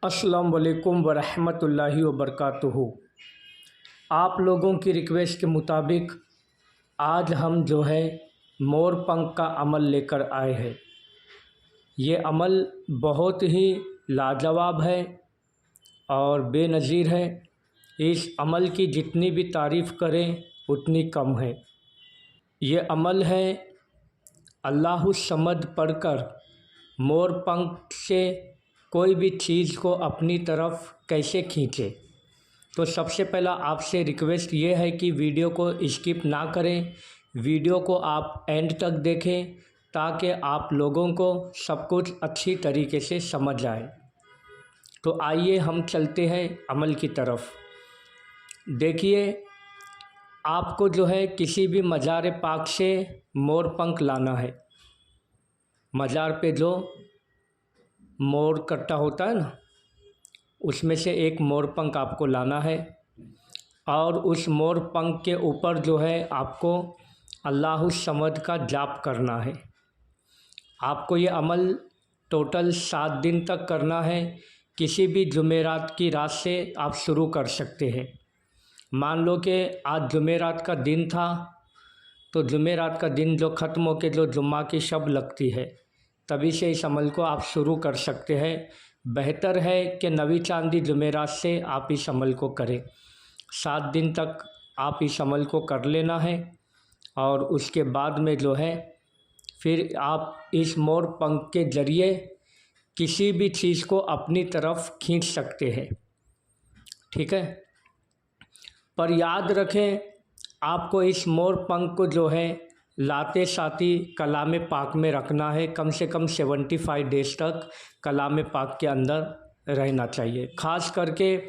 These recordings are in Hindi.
अस्सलाम वालेकुम वरहमतुल्लाहि वबरकातुहू। आप लोगों की रिक्वेस्ट के मुताबिक आज हम जो है मोर पंख का अमल लेकर आए हैं। ये अमल बहुत ही लाजवाब है और बेनज़ीर है। इस अमल की जितनी भी तारीफ़ करें उतनी कम है। ये अमल है अल्लाहु समद पढ़कर मोर पंख से कोई भी चीज़ को अपनी तरफ कैसे खींचे। तो सबसे पहला आपसे रिक्वेस्ट ये है कि वीडियो को स्किप ना करें, वीडियो को आप एंड तक देखें ताकि आप लोगों को सब कुछ अच्छी तरीके से समझ आए। तो आइए हम चलते हैं अमल की तरफ। देखिए, आपको जो है किसी भी मज़ार पाक से मोर पंख लाना है। मज़ार पे जो मोर कट्टा होता है ना, उसमें से एक मोर पंख आपको लाना है और उस मोर पंख के ऊपर जो है आपको अल्लाहु समद का जाप करना है। आपको ये अमल टोटल 7 दिन तक करना है। किसी भी जुमेरात की रात से आप शुरू कर सकते हैं। मान लो कि आज जुमेरात का दिन था, तो जुमेरात का दिन जो ख़त्म हो के जो जुम्मा की शब लगती है, तभी से इस अमल को आप शुरू कर सकते हैं। बेहतर है कि नवी चांदी जुमेरात से आप इस अमल को करें। 7 दिन तक आप इस अमल को कर लेना है और उसके बाद में जो है फिर आप इस मोर पंख के ज़रिए किसी भी चीज़ को अपनी तरफ खींच सकते हैं, ठीक है। पर याद रखें, आपको इस मोर पंख को जो है लाते साथी कलाम पाक में रखना है। कम से कम 75 डेज़ तक कलाम पाक के अंदर रहना चाहिए। ख़ास करके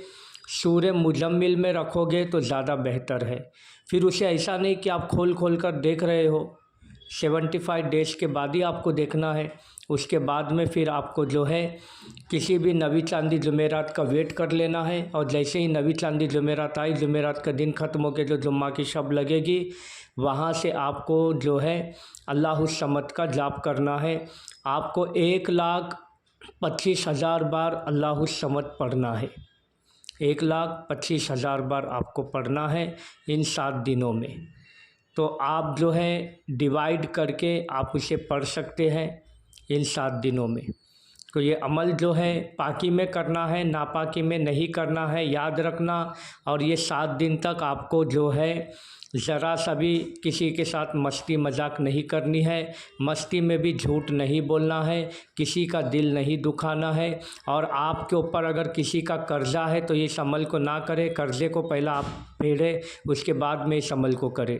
सूरे मुजम्मिल में रखोगे तो ज़्यादा बेहतर है। फिर उसे ऐसा नहीं कि आप खोल खोल कर देख रहे हो, 75 डेज़ के बाद ही आपको देखना है। उसके बाद में फिर आपको जो है किसी भी नवी चांदी जुमेरात का वेट कर लेना है और जैसे ही नवी चांदी जुमेरात आई, जुमेरात का दिन ख़त्म होकर जो जुम्मा की शब लगेगी, वहाँ से आपको जो है अल्लाहु समद का जाप करना है। आपको 1,25,000 बार अल्लाहु समद पढ़ना है। 1,25,000 बार आपको पढ़ना है इन 7 दिनों में। तो आप जो है डिवाइड करके आप उसे पढ़ सकते हैं इन 7 दिनों में। तो ये अमल जो है पाकी में करना है, नापाकी में नहीं करना है, याद रखना। और ये 7 दिन तक आपको जो है ज़रा सा भी किसी के साथ मस्ती मजाक नहीं करनी है। मस्ती में भी झूठ नहीं बोलना है, किसी का दिल नहीं दुखाना है। और आपके ऊपर अगर किसी का कर्ज़ा है तो इस अमल को ना करें। कर्ज़े को पहला आप फेडें, उसके बाद में इस अमल को करें।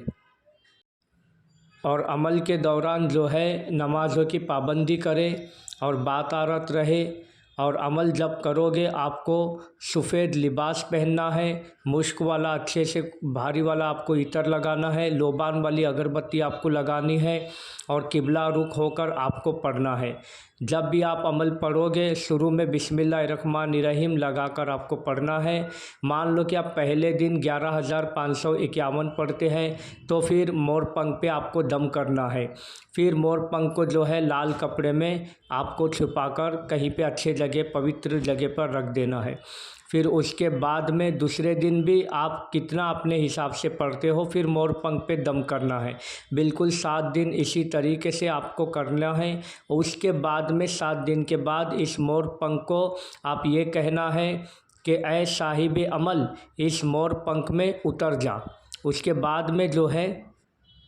और अमल के दौरान जो है नमाज़ों की पाबंदी करें और बात रहे। और अमल जब करोगे आपको सफ़ेद लिबास पहनना है, मुश्क वाला अच्छे से भारी वाला आपको इतर लगाना है, लोबान वाली अगरबत्ती आपको लगानी है और किबला रुख होकर आपको पढ़ना है। जब भी आप अमल पढ़ोगे शुरू में बिस्मिल्लाहिर्रहमानिर्रहीम लगाकर आपको पढ़ना है। मान लो कि आप पहले दिन 11,551 पढ़ते हैं, तो फिर मोर पंख पे आपको दम करना है। फिर मोर पंख को जो है लाल कपड़े में आपको छुपाकर कहीं पे अच्छे जगह, पवित्र जगह पर रख देना है। फिर उसके बाद में दूसरे दिन भी आप कितना अपने हिसाब से पढ़ते हो, फिर मोर पंख पे दम करना है। बिल्कुल 7 दिन इसी तरीके से आपको करना है। उसके बाद में 7 दिन के बाद इस मोर पंख को आप ये कहना है कि ऐ साहिब अमल, इस मोर पंख में उतर जा। उसके बाद में जो है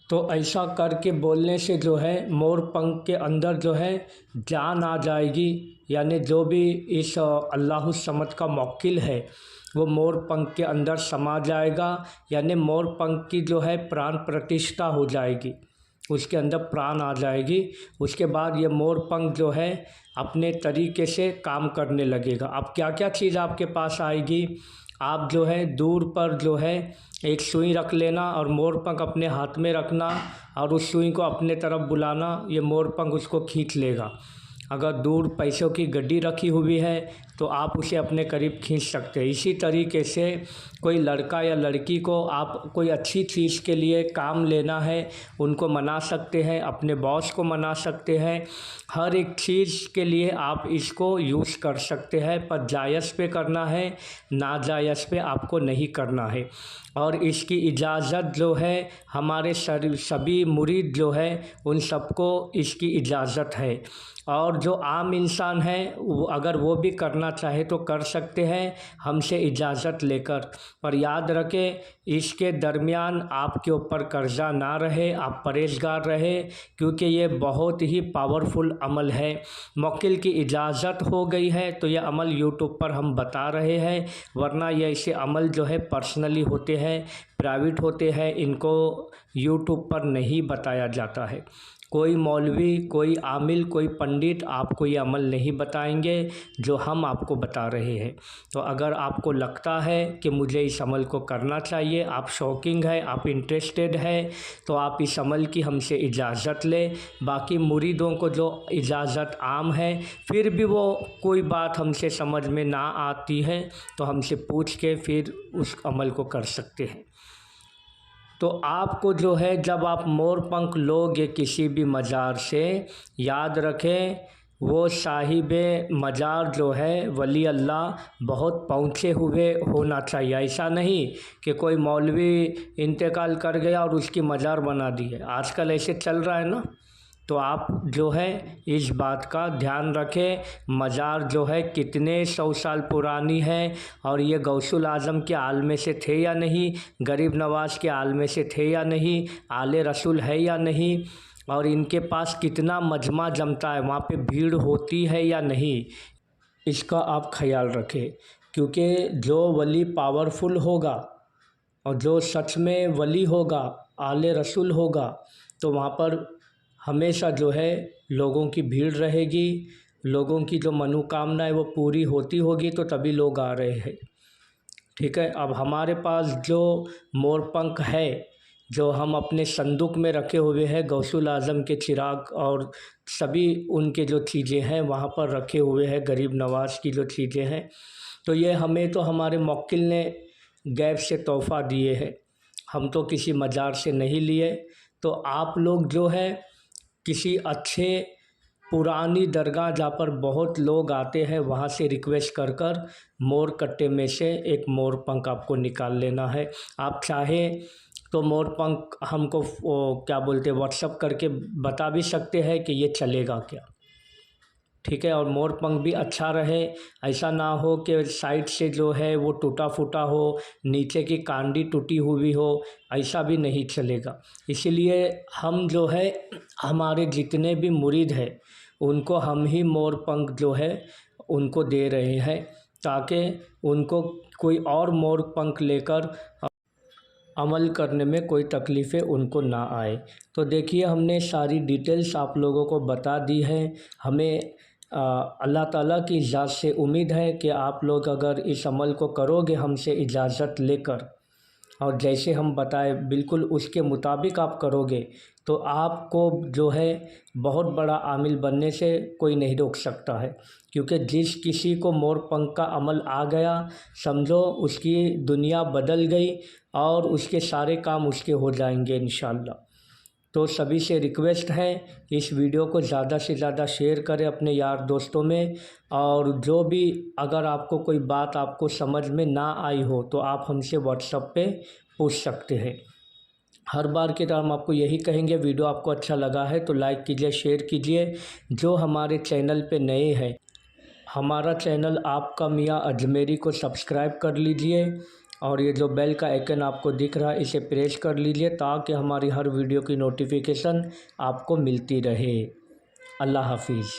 तो ऐसा करके बोलने से जो है मोर पंख के अंदर जो है जान आ जाएगी। यानी जो भी इस अल्लाहु समद का मौक्किल है वो मोर पंख के अंदर समा जाएगा। यानी मोर पंख की जो है प्राण प्रतिष्ठा हो जाएगी, उसके अंदर प्राण आ जाएगी। उसके बाद ये मोर पंख जो है अपने तरीके से काम करने लगेगा। अब क्या क्या चीज़ आपके पास आएगी, आप जो है दूर पर जो है एक सुई रख लेना और मोर पंख अपने हाथ में रखना और उस सुई को अपने तरफ बुलाना। ये मोर पंख उसको खींच लेगा। अगर दूर पैसों की गड्डी रखी हुई है तो आप उसे अपने करीब खींच सकते हैं। इसी तरीके से कोई लड़का या लड़की को आप कोई अच्छी चीज़ के लिए काम लेना है, उनको मना सकते हैं, अपने बॉस को मना सकते हैं। हर एक चीज़ के लिए आप इसको यूज़ कर सकते हैं, पर जायज़ पे करना है, नाजायज़ पे आपको नहीं करना है। और इसकी इजाज़त जो है हमारे सभी मुरीद जो है उन सबको इसकी इजाज़त है। और जो आम इंसान है अगर वो भी करना चाहे तो कर सकते हैं हमसे इजाज़त लेकर। पर याद रखें, इसके दरमियान आपके ऊपर कर्ज़ा ना रहे, आप परहेज़गार रहे, क्योंकि ये बहुत ही पावरफुल अमल है। वकील की इजाज़त हो गई है तो ये अमल यूट्यूब पर हम बता रहे हैं, वरना ये ऐसे अमल जो है पर्सनली होते हैं, प्राइवेट होते हैं, इनको यूट्यूब पर नहीं बताया जाता है। कोई मौलवी, कोई आमिल, कोई पंडित आपको ये अमल नहीं बताएंगे जो हम आपको बता रहे हैं। तो अगर आपको लगता है कि मुझे इस अमल को करना चाहिए, आप शौकीन है, आप इंटरेस्टेड है, तो आप इस अमल की हमसे इजाज़त लें। बाकी मुरीदों को जो इजाज़त आम है, फिर भी वो कोई बात हमसे समझ में ना आती है तो हमसे पूछ के फिर उस अमल को कर सकते हैं। तो आपको जो है जब आप मोर पंख लोगे किसी भी मज़ार से, याद रखें वो साहिबे मज़ार जो है वली अल्लाह बहुत पहुँचे हुए होना चाहिए। ऐसा नहीं कि कोई मौलवी इंतकाल कर गया और उसकी मज़ार बना दी है, आजकल ऐसे चल रहा है ना। तो आप जो है इस बात का ध्यान रखें, मज़ार जो है कितने 100 साल पुरानी है और ये गौसुल आज़म के आलमे से थे या नहीं, गरीब नवाज़ के आलमे से थे या नहीं, आले रसूल है या नहीं, और इनके पास कितना मजमा जमता है, वहाँ पे भीड़ होती है या नहीं, इसका आप ख्याल रखें। क्योंकि जो वली पावरफुल होगा और जो सच में वली होगा, आले रसूल होगा, तो वहाँ पर हमेशा जो है लोगों की भीड़ रहेगी, लोगों की जो मनोकामना है वो पूरी होती होगी, तो तभी लोग आ रहे हैं। ठीक है, अब हमारे पास जो मोर पंख है जो हम अपने संदूक में रखे हुए हैं, गौसुल आज़म के चिराग और सभी उनके जो चीज़ें हैं वहाँ पर रखे हुए हैं, गरीब नवाज़ की जो चीज़ें हैं, तो ये हमें तो हमारे मौक्किल ने गैब से तोहफ़ा दिए हैं, हम तो किसी मज़ार से नहीं लिए। तो आप लोग जो है किसी अच्छे पुरानी दरगाह जहाँ पर बहुत लोग आते हैं वहाँ से रिक्वेस्ट कर कर मोर कट्टे में से एक मोर पंख आपको निकाल लेना है। आप चाहें तो मोर पंख हमको क्या बोलते हैं व्हाट्सअप करके बता भी सकते हैं कि ये चलेगा क्या। ठीक है, और मोर पंख भी अच्छा रहे, ऐसा ना हो कि साइड से जो है वो टूटा फूटा हो, नीचे की कांडी टूटी हुई हो, ऐसा भी नहीं चलेगा। इसीलिए हम जो है हमारे जितने भी मुरीद हैं उनको हम ही मोर पंख जो है उनको दे रहे हैं, ताकि उनको कोई और मोर पंख लेकर अमल करने में कोई तकलीफ़ें उनको ना आए। तो देखिए हमने सारी डिटेल्स आप लोगों को बता दी है। हमें अल्लाह ताला की इजाज़त से उम्मीद है कि आप लोग अगर इस अमल को करोगे हमसे इजाज़त लेकर और जैसे हम बताए बिल्कुल उसके मुताबिक आप करोगे, तो आपको जो है बहुत बड़ा आमिल बनने से कोई नहीं रोक सकता है। क्योंकि जिस किसी को मोर पंख का अमल आ गया, समझो उसकी दुनिया बदल गई और उसके सारे काम उसके हो जाएंगे इंशाअल्लाह। तो सभी से रिक्वेस्ट है इस वीडियो को ज़्यादा से ज़्यादा शेयर करें अपने यार दोस्तों में। और जो भी अगर आपको कोई बात आपको समझ में ना आई हो तो आप हमसे व्हाट्सएप पे पूछ सकते हैं। हर बार की तरह हम आपको यही कहेंगे, वीडियो आपको अच्छा लगा है तो लाइक कीजिए, शेयर कीजिए। जो हमारे चैनल पे नए हैं, हमारा चैनल आपका मियाँ अजमेरी को सब्सक्राइब कर लीजिए और ये जो बेल का आइकन आपको दिख रहा है इसे प्रेस कर लीजिए, ताकि हमारी हर वीडियो की नोटिफिकेशन आपको मिलती रहे। अल्लाह हाफिज़।